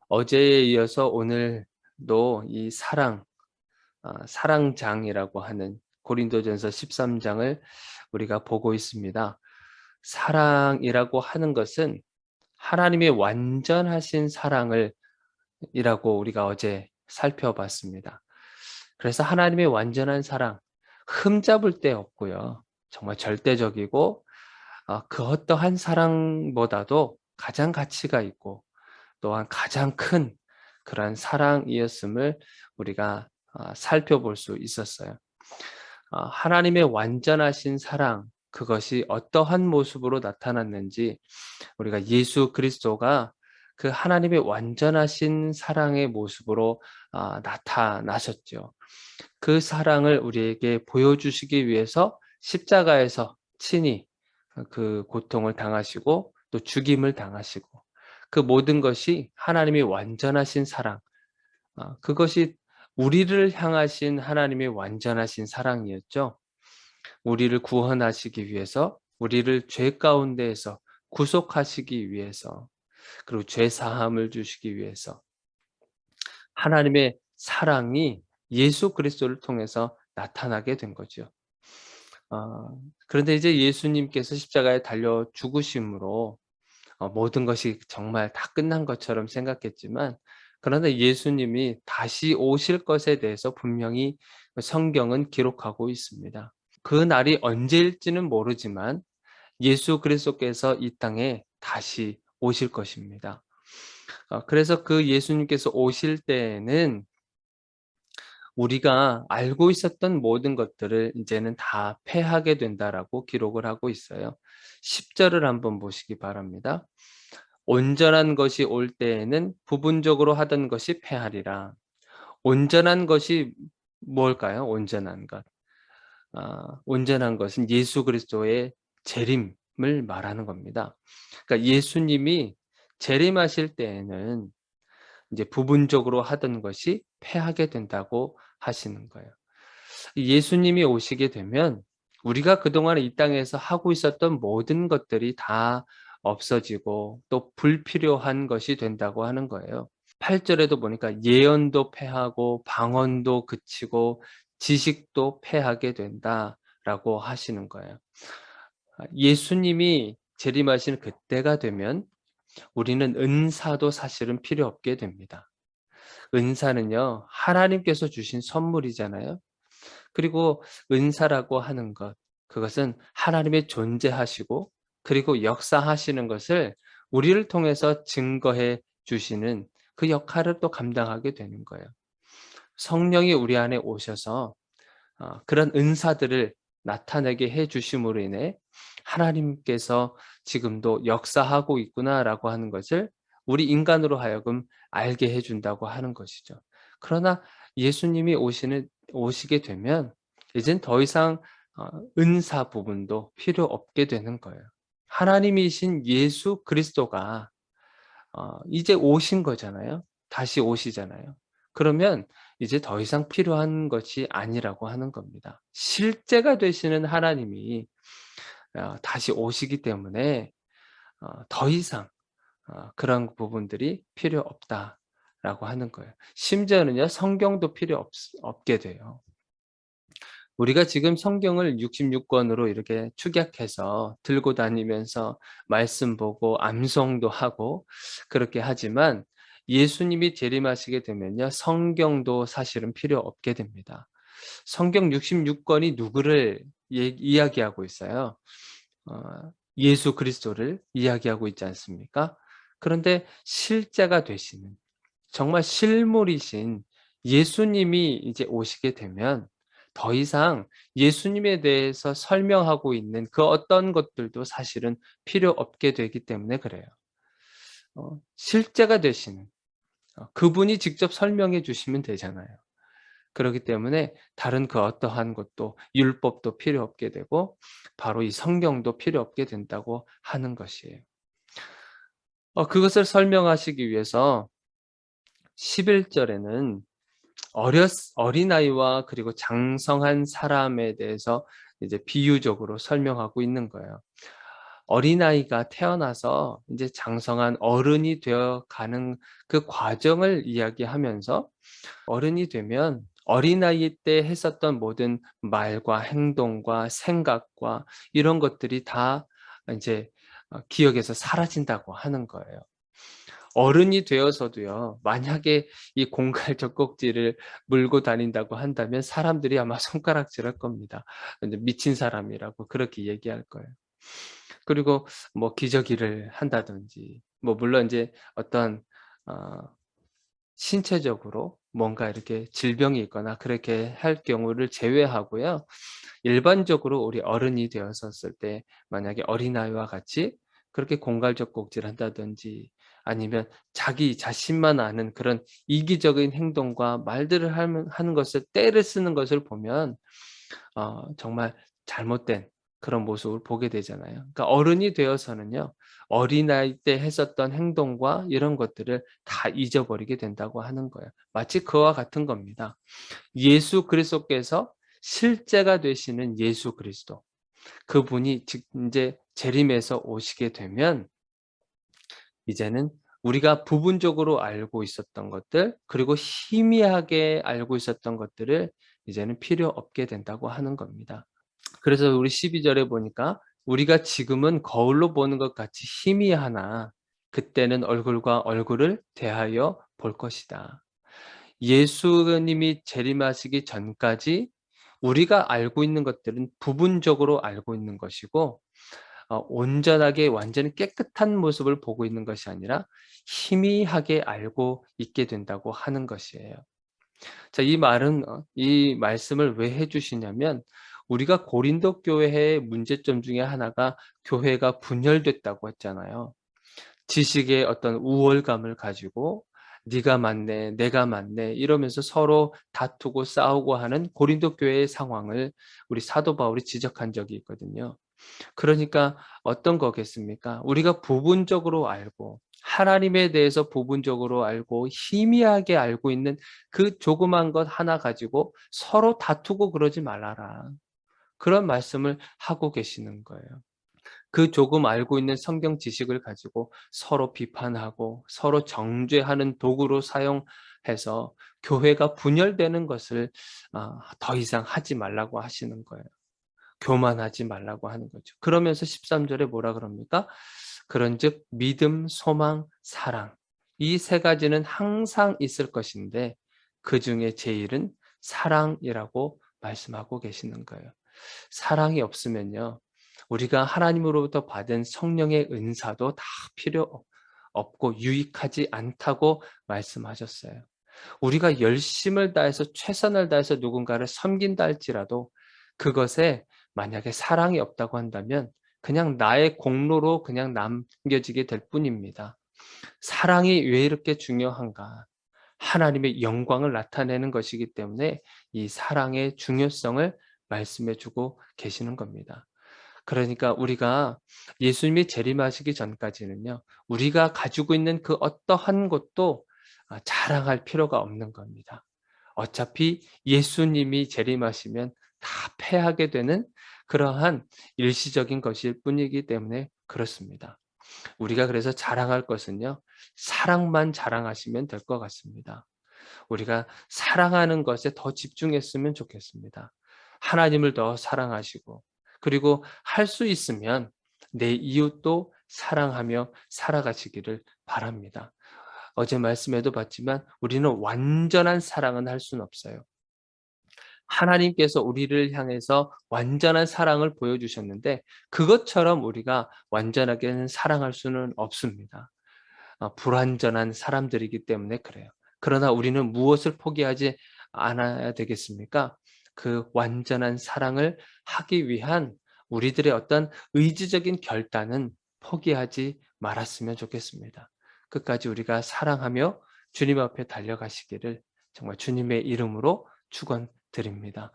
어제에 이어서 오늘도 이 사랑장이라고 하는 고린도전서 13장을 우리가 보고 있습니다. 사랑이라고 하는 것은 하나님의 완전하신 사랑을 이라고 우리가 어제 살펴봤습니다. 그래서 하나님의 완전한 사랑, 흠잡을 데 없고요. 정말 절대적이고 그 어떠한 사랑보다도 가장 가치가 있고 또한 가장 큰 그러한 사랑이었음을 우리가 살펴볼 수 있었어요. 하나님의 완전하신 사랑, 그것이 어떠한 모습으로 나타났는지 우리가 예수 그리스도가 그 하나님의 완전하신 사랑의 모습으로 나타나셨죠. 그 사랑을 우리에게 보여주시기 위해서 십자가에서 친히 그 고통을 당하시고 또 죽임을 당하시고 그 모든 것이 하나님의 완전하신 사랑, 그것이 우리를 향하신 하나님의 완전하신 사랑이었죠. 우리를 구원하시기 위해서, 우리를 죄 가운데에서 구속하시기 위해서, 그리고 죄 사함을 주시기 위해서 하나님의 사랑이 예수 그리스도를 통해서 나타나게 된 거죠. 그런데 이제 예수님께서 십자가에 달려 죽으심으로 모든 것이 정말 다 끝난 것처럼 생각했지만, 그러나 예수님이 다시 오실 것에 대해서 분명히 성경은 기록하고 있습니다. 그 날이 언제일지는 모르지만 예수 그리스도께서 이 땅에 다시 오실 것입니다. 그래서 그 예수님께서 오실 때에는 우리가 알고 있었던 모든 것들을 이제는 다 패하게 된다라고 기록을 하고 있어요. 10절을 한번 보시기 바랍니다. 온전한 것이 올 때에는 부분적으로 하던 것이 패하리라. 온전한 것이 뭘까요? 온전한 것. 온전한 것은 예수 그리스도의 재림을 말하는 겁니다. 그러니까 예수님이 재림하실 때에는 이제 부분적으로 하던 것이 패하게 된다고 하시는 거예요. 예수님이 오시게 되면 우리가 그동안 이 땅에서 하고 있었던 모든 것들이 다 없어지고 또 불필요한 것이 된다고 하는 거예요. 8절에도 보니까 예언도 패하고 방언도 그치고 지식도 패하게 된다라고 하시는 거예요. 예수님이 재림하시는 그때가 되면 우리는 은사도 사실은 필요 없게 됩니다. 은사는요, 하나님께서 주신 선물이잖아요. 그리고 은사라고 하는 것, 그것은 하나님의 존재하시고 그리고 역사하시는 것을 우리를 통해서 증거해 주시는 그 역할을 또 감당하게 되는 거예요. 성령이 우리 안에 오셔서 그런 은사들을 나타내게 해 주심으로 인해 하나님께서 지금도 역사하고 있구나라고 하는 것을 우리 인간으로 하여금 알게 해 준다고 하는 것이죠. 그러나 예수님이 오시게 되면 이젠 더 이상 은사 부분도 필요 없게 되는 거예요. 하나님이신 예수 그리스도가 이제 오신 거잖아요. 다시 오시잖아요. 그러면 이제 더 이상 필요한 것이 아니라고 하는 겁니다. 실제가 되시는 하나님이 다시 오시기 때문에 더 이상 그런 부분들이 필요 없다라고 하는 거예요. 심지어는요, 성경도 필요 없게 돼요. 우리가 지금 성경을 66권으로 이렇게 축약해서 들고 다니면서 말씀 보고 암송도 하고 그렇게 하지만 예수님이 재림하시게 되면요, 성경도 사실은 필요 없게 됩니다. 성경 66권이 누구를 이야기하고 있어요? 예수 그리스도를 이야기하고 있지 않습니까? 그런데 실제가 되시는 정말 실물이신 예수님이 이제 오시게 되면 더 이상 예수님에 대해서 설명하고 있는 그 어떤 것들도 사실은 필요 없게 되기 때문에 그래요. 실제가 되시는 그분이 직접 설명해 주시면 되잖아요. 그렇기 때문에 다른 그 어떠한 것도 율법도 필요 없게 되고 바로 이 성경도 필요 없게 된다고 하는 것이에요. 그것을 설명하시기 위해서 11절에는 어린아이와 그리고 장성한 사람에 대해서 이제 비유적으로 설명하고 있는 거예요. 어린아이가 태어나서 이제 장성한 어른이 되어 가는 그 과정을 이야기하면서 어른이 되면 어린아이 때 했었던 모든 말과 행동과 생각과 이런 것들이 다 이제 기억에서 사라진다고 하는 거예요. 어른이 되어서도요, 만약에 이 공갈 젖꼭지를 물고 다닌다고 한다면 사람들이 아마 손가락질할 겁니다. 근데 미친 사람이라고 그렇게 얘기할 거예요. 그리고 뭐 기저귀를 한다든지, 뭐 물론 이제 어떤 어 신체적으로 뭔가 이렇게 질병이 있거나 그렇게 할 경우를 제외하고요. 일반적으로 우리 어른이 되었었을 때 만약에 어린아이와 같이 그렇게 공갈젖꼭지를 한다든지 아니면 자기 자신만 아는 그런 이기적인 행동과 말들을 하는 것을 떼를 쓰는 것을 보면 정말 잘못된 그런 모습을 보게 되잖아요. 그러니까 어른이 되어서는요. 어린아이 때 했었던 행동과 이런 것들을 다 잊어버리게 된다고 하는 거예요. 마치 그와 같은 겁니다. 예수 그리스도께서 실제가 되시는 예수 그리스도. 그분이 즉 인제 재림해서 오시게 되면 이제는 우리가 부분적으로 알고 있었던 것들 그리고 희미하게 알고 있었던 것들을 이제는 필요 없게 된다고 하는 겁니다. 그래서 우리 12절에 보니까 우리가 지금은 거울로 보는 것 같이 희미하나 그때는 얼굴과 얼굴을 대하여 볼 것이다. 예수님이 재림하시기 전까지 우리가 알고 있는 것들은 부분적으로 알고 있는 것이고 온전하게 완전히 깨끗한 모습을 보고 있는 것이 아니라 희미하게 알고 있게 된다고 하는 것이에요. 자, 이 말은 이 말씀을 왜 해 주시냐면 우리가 고린도 교회의 문제점 중에 하나가 교회가 분열됐다고 했잖아요. 지식의 어떤 우월감을 가지고 네가 맞네, 내가 맞네 이러면서 서로 다투고 싸우고 하는 고린도 교회의 상황을 우리 사도 바울이 지적한 적이 있거든요. 그러니까 어떤 거겠습니까? 우리가 부분적으로 알고 하나님에 대해서 부분적으로 알고 희미하게 알고 있는 그 조그만 것 하나 가지고 서로 다투고 그러지 말아라. 그런 말씀을 하고 계시는 거예요. 그 조금 알고 있는 성경 지식을 가지고 서로 비판하고 서로 정죄하는 도구로 사용해서 교회가 분열되는 것을 더 이상 하지 말라고 하시는 거예요. 교만하지 말라고 하는 거죠. 그러면서 13 절에 뭐라 그럽니까? 그런즉 믿음, 소망, 사랑 이 세 가지는 항상 있을 것인데 그중에 제일은 사랑이라고 말씀하고 계시는 거예요. 사랑이 없으면요. 우리가 하나님으로부터 받은 성령의 은사도 다 필요 없고 유익하지 않다고 말씀하셨어요. 우리가 열심을 다해서 최선을 다해서 누군가를 섬긴다 할지라도 그것에 만약에 사랑이 없다고 한다면 그냥 나의 공로로 그냥 남겨지게 될 뿐입니다. 사랑이 왜 이렇게 중요한가? 하나님의 영광을 나타내는 것이기 때문에 이 사랑의 중요성을 말씀해 주고 계시는 겁니다. 그러니까 우리가 예수님이 재림하시기 전까지는요. 우리가 가지고 있는 그 어떠한 것도 자랑할 필요가 없는 겁니다. 어차피 예수님이 재림하시면 다 패하게 되는 그러한 일시적인 것일 뿐이기 때문에 그렇습니다. 우리가 그래서 자랑할 것은요. 사랑만 자랑하시면 될 것 같습니다. 우리가 사랑하는 것에 더 집중했으면 좋겠습니다. 하나님을 더 사랑하시고 그리고 할 수 있으면 내 이웃도 사랑하며 살아가시기를 바랍니다. 어제 말씀에도 봤지만 우리는 완전한 사랑은 할 수는 없어요. 하나님께서 우리를 향해서 완전한 사랑을 보여주셨는데 그것처럼 우리가 완전하게는 사랑할 수는 없습니다. 불완전한 사람들이기 때문에 그래요. 그러나 우리는 무엇을 포기하지 않아야 되겠습니까? 그 완전한 사랑을 하기 위한 우리들의 어떤 의지적인 결단은 포기하지 말았으면 좋겠습니다. 끝까지 우리가 사랑하며 주님 앞에 달려가시기를 정말 주님의 이름으로 축원드립니다.